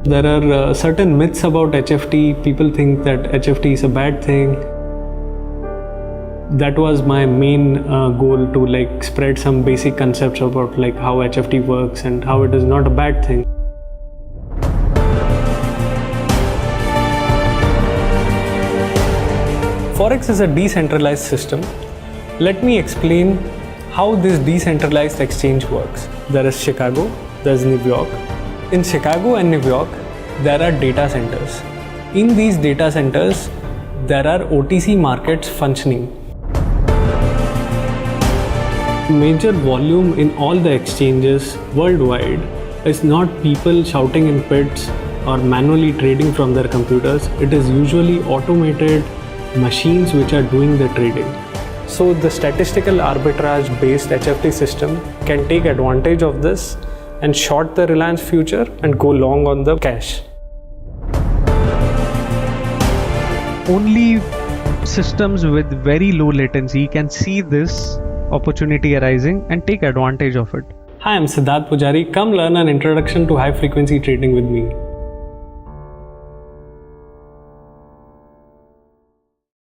There are certain myths about HFT. People think that HFT is a bad thing. That was my main goal, to spread some basic concepts about how HFT works and how it is not a bad thing. Forex is a decentralized system. Let me explain how this decentralized exchange works. There is Chicago, there is New York. In Chicago and New York, there are data centers. In these data centers, there are OTC markets functioning. Major volume in all the exchanges worldwide is not people shouting in pits or manually trading from their computers. It is usually automated machines which are doing the trading. So the statistical arbitrage based HFT system can take advantage of this and short the Reliance future and go long on the cash. Only systems with very low latency can see this opportunity arising and take advantage of it. Hi, I'm Siddharth Pujari. Come learn an introduction to high frequency trading with me.